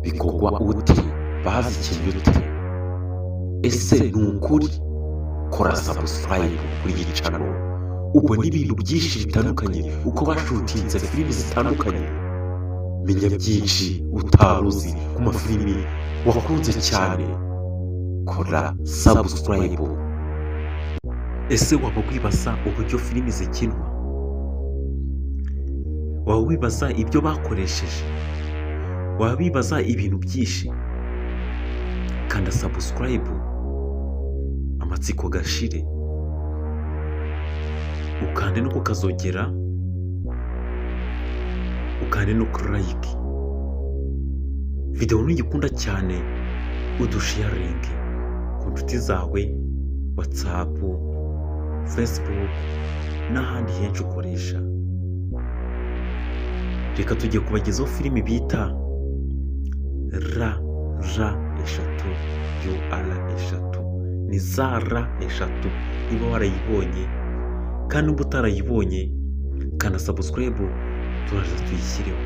bikorwa ute, bazikinnye ute, ese ni ukuri? Kora subscribe kuri iyi channel ubona ibintu byinshi bitandukanye, uko bashutinze filimi zitandukanye, menya byinshi utaruzi ku mafilimi wakunze cyane. Kora subscribe. Ese waba wibaza uburyo filimi zikinwa? Waba wibaza ibyo bakoresheje? Waba wibaza ibintu byinshi? Kanda subscribe amatsiko gashire, ukande no kukazogera, ukande no like. Video nuyikunda cyane udusharing ku nshuti zawe, WhatsApp, Facebook n'ahandi henshi ukoresha. Reka tujye kubagezaho filimi bita ra eshatu eshatu, ni za ra eshatu. Niba warayibonye kandi uba utarayibonye, kana subscribe turaza tuyishyireho.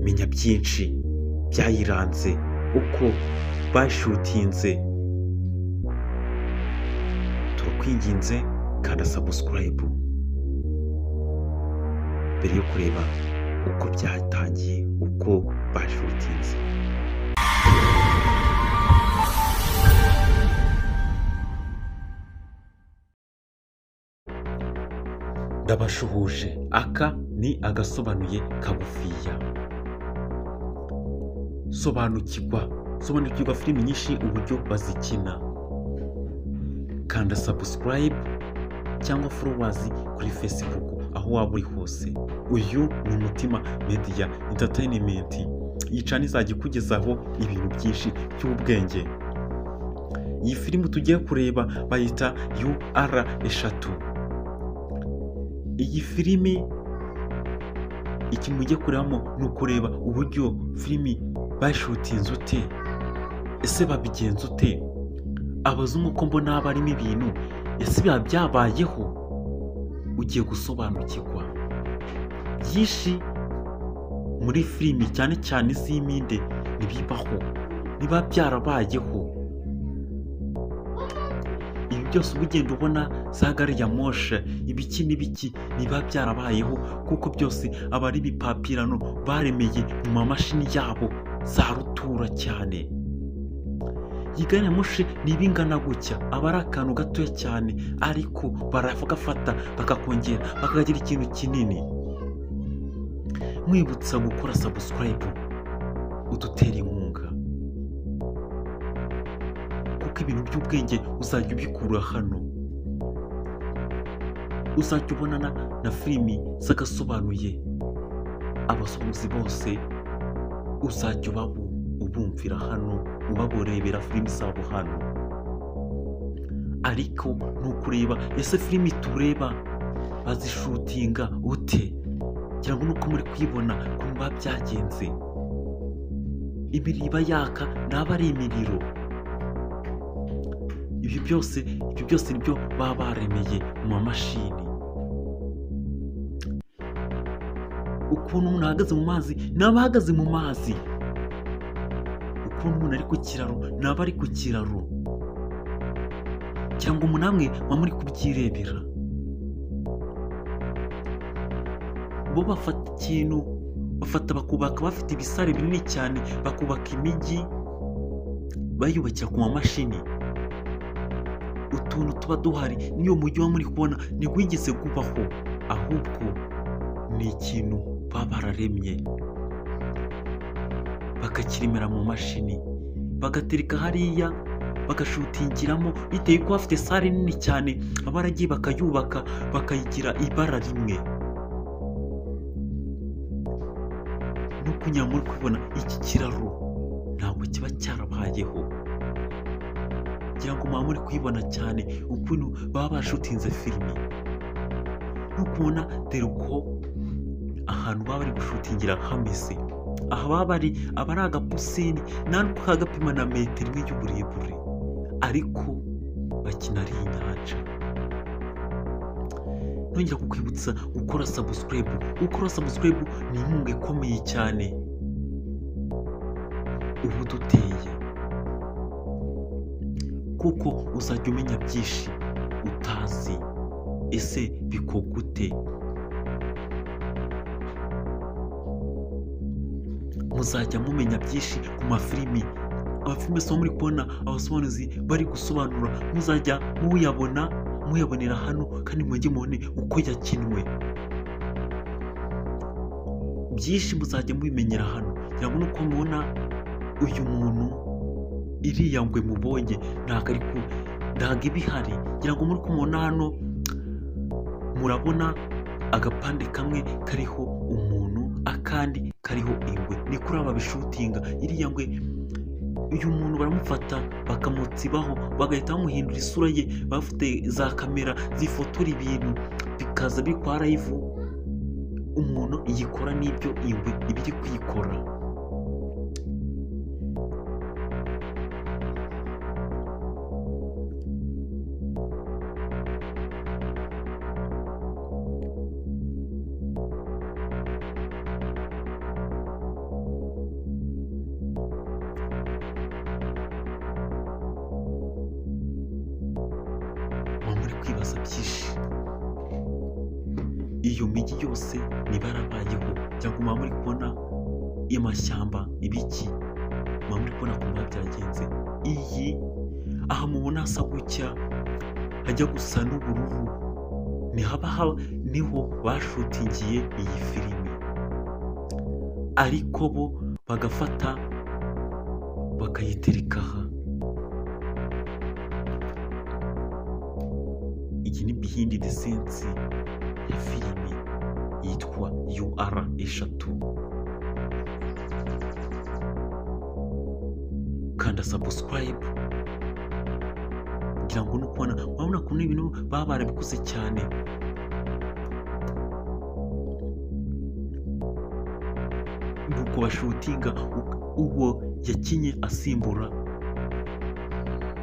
Menya byinshi byayiranze, uko bashutinze. Turakwinginze kana subscribe mbere yo kureba uko byatangiye, uko bashutinze. Ndabashuhuje, aka ni agasobanuye kagufiya. Sobanukirwa filimi nyinshi uburyo bazikina. Kanda subscribe cyangwa followers kuri Facebook aho waba uri hose. Uyu ni Umutima Media Entertainment. Iyi channel izajya ikugezaho ibintu byinshi by'ubwenge. Iyi filimi tugiye kureba bayita UR eshatu. Iyi filimi iki mujye kurebamo ni ukureba uburyo filimi bashutinze ute, ese babigenza ute, abazungu ko mbona barimo ibintu, ese biba byabayeho. Ugiye gusobanukirwa byinshi muri filimi, cyane cyane z'iminde ntibibaho, niba byarabayeho. Ibi byose uba ugenda ubona za gari ya moshe, ibiki n'ibiki, niba byarabayeho, kuko byose aba ari ibipapirano baremeye mu mamashini yabo za rutura cyane. Iyi gari ya moshe niba ingana gutya, aba ari akantu gatoya cyane, ariko baragafata bakakongera bakagira ikintu kinini. Mwibutsa gukora subscribe udutera inkunga, kuko ibintu by'ubwenge uzajya ubikura hano. Uzajya ubonana na filimi z'agasobanuye, abasomuzi bose uzajya ubumvira hano, ubaborebera filimi zabo hano. Ariko ni ukureba ese filimi tureba bazishutinga ute, kugira ngo nuko muri kwibona ukuntu biba byagenze. Imiriro iba yaka naba ari imiriro. Ibyo byose nibyo baba baremeye mu mamashini. Ukuntu umuntu ahagaze mu mazi naba ahagaze mu mazi, ukuntu umuntu ari ku kiraro naba ari ku kiraro, cyangwa umuntu amwe muba muri kubyirebera. Bo bafata ikintu, bakubaka bafite ibisare binini cyane, bakubaka imijyi bayubakira ku mamashini. Utuntu tuba duhari niyo mujyi wa muri kubona ntigwigeze kubaho, ahubwo ni ikintu baba bararemye bakakirimira mu mashini, bagatereka hariya bagashutingiramo, bitewe ko bafite sare nini cyane, abaragiye bakayubaka bakayigira ibara rimwe. Nuko nyuma muri kubona iki kiraro ntabwo kiba cyarabayeho, kugira ngo muba muri kuyibona cyane ukuntu baba bashutinze filimi. Nukubona dore uko ahantu baba bari gushutingira hameze. Aha baba bari aba ari agapusini, ntabwo kagapima na metero imwe y'uburebure, ariko bakina ari inyanja. Nongera kukwibutsa gukora subscribe. Gukora subscribe ni inkunga ikomeye cyane. uba uduteye, kuko uzajya umenya byinshi utazi. Ese bikorwa ute? Muzajya mumenya byinshi ku mafilimi. Amafilime so muri kubona abasobanuzi bari gusobanura, muzajya muyabonera hano, kandi mujye mubone uko yakinwe. Byinshi muzajya mubimenyera hano. Ngira ngo nuko mubona uyu muntu, iriya ngwe mubonye ntabwo iba ihari. Ngira ngo muri kumubona hano, murabona agapande kamwe kariho umuntu, akandi kariho ingwe. Ni kuri aba bishutinga. Iriya ngwe, uyu muntu baramufata bakamutsibaho, bagahita bamuhindura isura ye, bafite za kamera zifotora ibintu bikaza biri kwa live. Umuntu yikora n'ibyo ingwe iba iri kwikora. Muri kwibaza byinshi, iyo migi yose niba yarabayeho, cyangwa muba muri kubona amashyamba ibiki, muba muri kubona ukuntu biba byagenze. Iyi aha mubona hasa gutya, hajya gusa n'ubururu, niho bashutingiye iyi filimi, ariko bo bagafata bakayitereka aha. Iyi ni behind the scenes ya filimi yitwa UR3. Kanda subscribe. Ngira ngo nukubona, urabona ukuntu ibintu baba barabikoze cyane. Nuko bashutinga uwo yakinye asimbura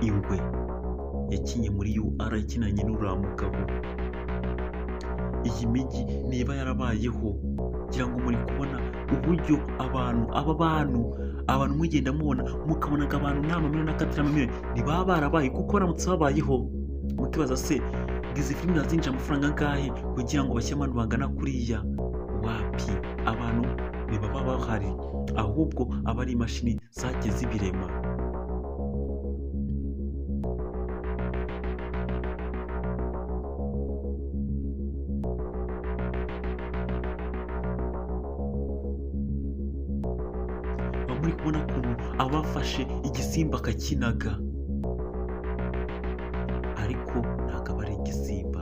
ingwe, yakinye muri UR yakinanye n'uriya mugabo. Iyi migi niba yarabayeho, ngira ngo muri kubona uburyo abantu mugenda mubona, mukabonaga abantu nta mamiliyoni n'akatirama ntibaba barabaye, kuko baramutse babayeho mukibaza se izi filimi zazinjira amafaranga angahe kugira ngo bashyire abantu bangana kuriya? Wapi, abantu ntibaba bahari, ahubwo aba ari imashini zagiye zibirema. Muri kubona ukuntu abafashe igisimba akakinaga, ariko ntabwo aba ari igisimba.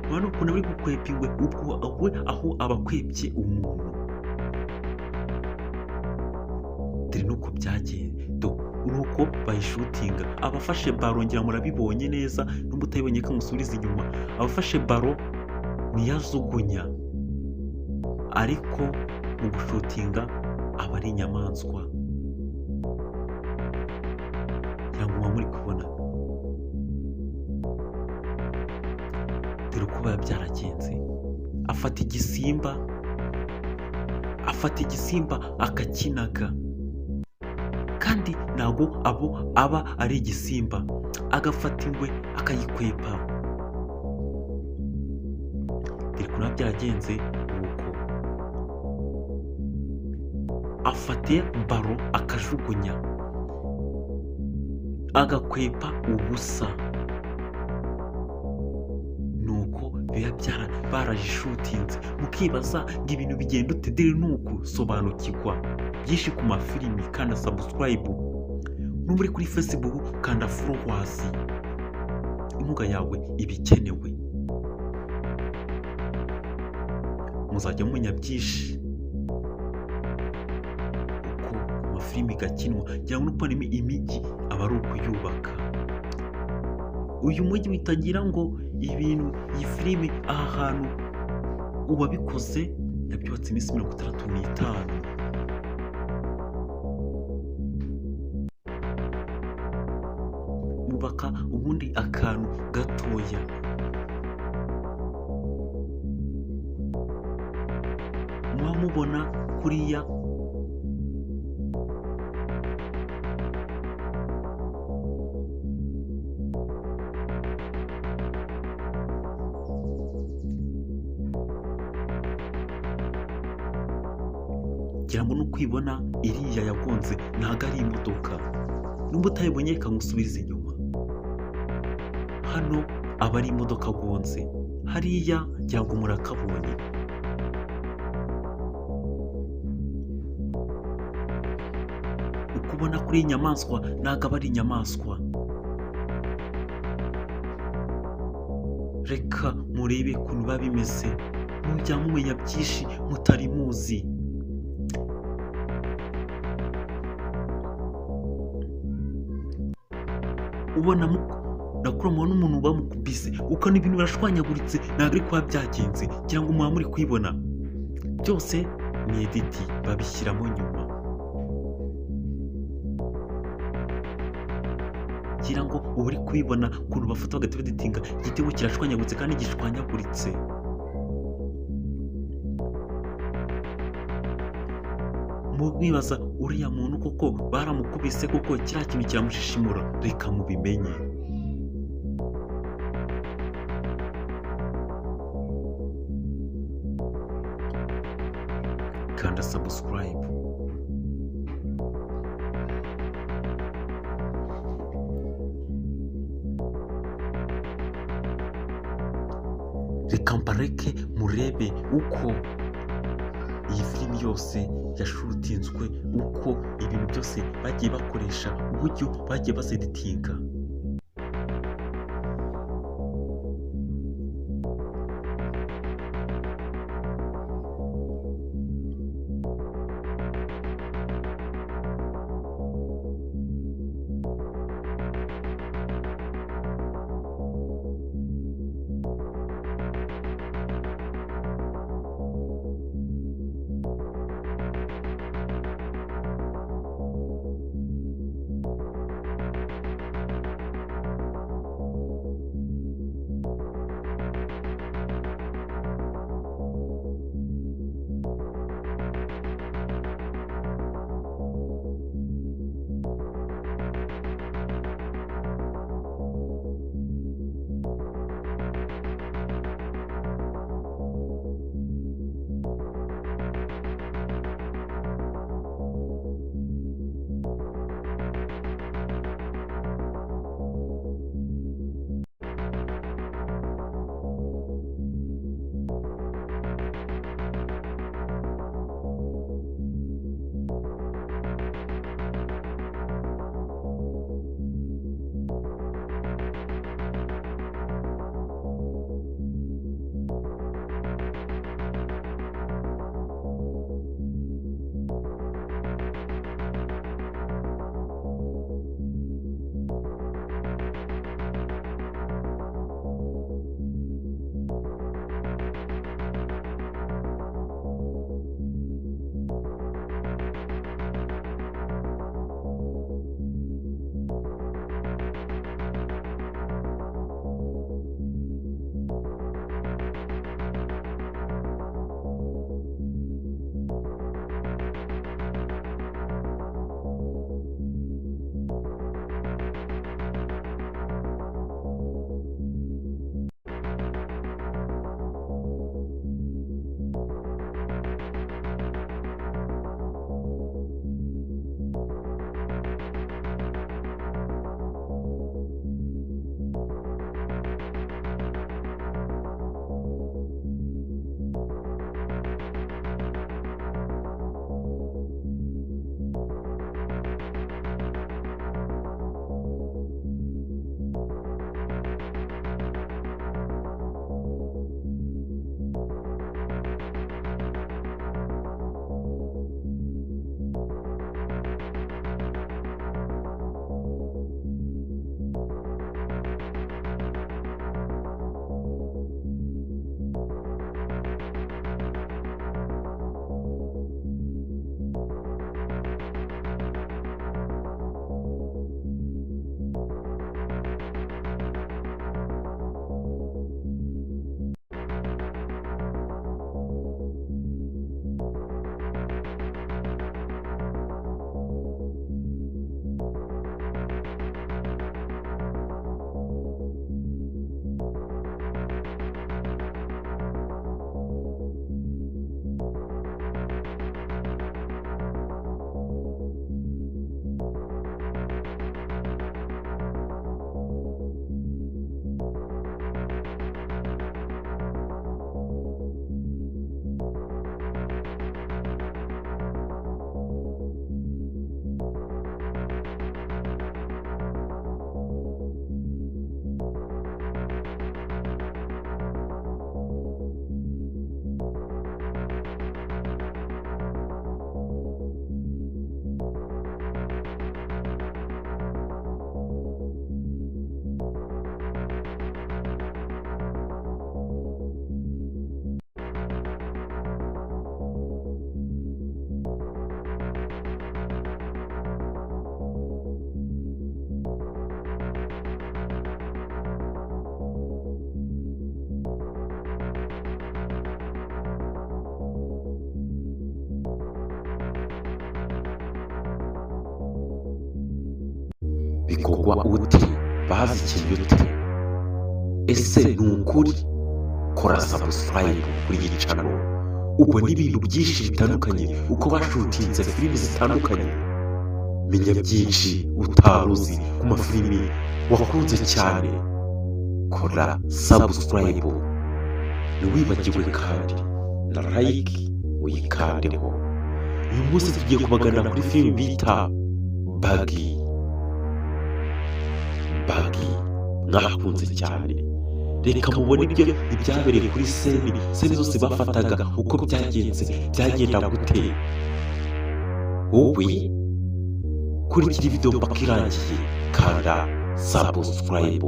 Urabona ukuntu bari gukwepa ingwe, ubwo aho abakwepye umuntu. Dore nuko byagenze, nuko bayishutinga. Abafashe baro, ngira murabibonye neza, n'ubwo utayibonye kamusubiriza inyuma. Abafashe baro niyajugunya, ariko mu gushutinga aba ari inyamaswa. Ngira ngo muba muri kubona dore uko biba byaragenze. Afata igisimba akakinaga, kandi ntabwo aba ari igisimba. Agafata ingwe akayikwepa. Dore ukuntu biba byaragenze. Afatiye baro akajugunya, agakwepa ubusa. Nuko biba barayishutinze. Mukibaza ngo ibintu bigenda ute? Dore nuko sobanukirwa byinshi ku mafilimi. Kanda subscribe. N'uri kuri Facebook kanda followers. Inkunga yawe iba ikenewe. Muzajya mumenya byinshi filimi igakinwa. Ngira ngo nuko imijyi aba ari ukuyubaka. Uyu mujyi bitagira ngo ibintu, iyi filimi aha hantu uwabikoze yabyubatse iminsi 65. Bubaka ubundi akantu gatoya. Muba mubona kuriya ngira ngo nuko uyibona iriya yagonze ntabwo ari imodoka, nubwo utayibonye reka ngusubize inyuma. Hano aba ari imodoka agonze, hariya ngira ngo murakabonye. Uko ubona kuri iyi nyamaswa ntabwo aba ari inyamaswa. Reka murebe ukuntu biba bimeze, mujya mumenya byinshi mutari muzi. Ubona nakura mubona umuntu bamukubise ukabona ibintu birashwanyaguritse, ntabwo ari kuba byagenze, ngira ngo muba muri kubibona. Byose ni editi babishyiramo nyuma. Ngira ngo uba uri kubibona ukuntu bafata bagahita baditinga igitego kirashwanyaguritse kandi gishwanyaguritse. Mwibaza uriya muntu koko baramukubise koko kiriya kintu kiramushishimura? Reka mubimenye. Kanda subscribe. Reka mbareke murebe uko iyi filimi yose yashutinzwe, uko ibintu byose bagiye bakoresha, uburyo bagiye bazeditinga. bikorwa ute, bazikinnye ute, ese ni ukuri? Kora subscribe kuri iyi channel ubona ibintu byinshi bitandukanye, uko bashutinze filimi zitandukanye, menya byinshi utaruzi ku mafilimi wakunze cyane. Kora subscribe, ntiwibagirwe kandi na like uyikandeho. Uyu munsi tugiye kubagana kuri filimi bita Buggy mwakunze cyane. Reka mubone ibyabereye kuri seni zose bafataga, uko byagenda gute. Wowe kurikira video mpaka irangiye, kanda subscribe.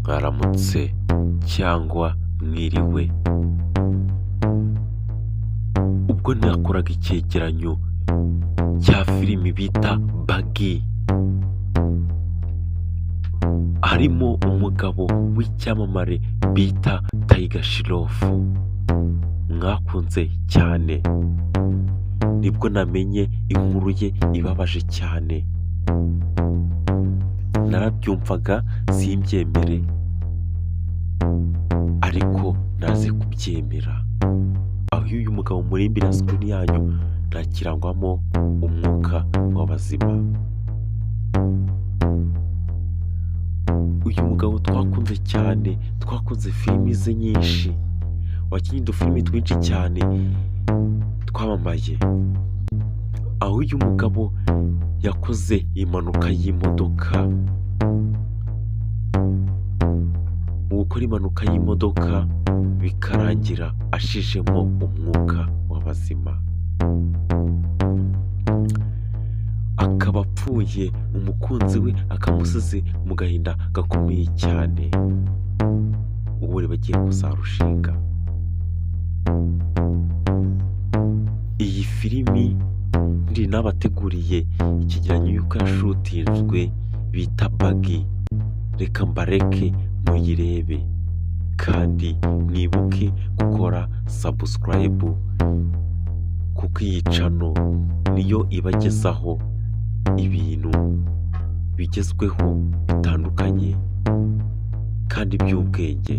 Mwaramutse cyangwa mwiriwe. Ubwo nakoraga icyegeranyo cya filimi bita Buggy, harimo umugabo w'icyamamare bita Tiger Shroff mwakunze cyane. Nibwo namenye inkuru ye ibabaje cyane, narabyumvaga simbyemere, ariko naze kubyemera. Aho uyu mugabo muri imbere screen yanyu ntakirangwamo umwuka w'abazima. Uyu mugabo twakunze cyane, twakunze filimi ze nyinshi, wakinnye udufilimi twinshi cyane twamamaye. Aho uyu mugabo yakoze impanuka y'imodoka, mu gukora impanuka y'imodoka bikarangira ashijemo umwuka w'abazima, akaba apfuye, umukunzi we akamusize mu gahinda gakomeye cyane. ubu bagiye kuzarushinga. Iyi filimi ndi nabateguriye ikigeranyo y'uko yashutinzwe bita Buggy. Reka mbareke muyirebe kandi mwibuke gukora subscribe, kuko iyi channel niyo ibagezaho ibintu bigezweho bitandukanye kandi by'ubwenge.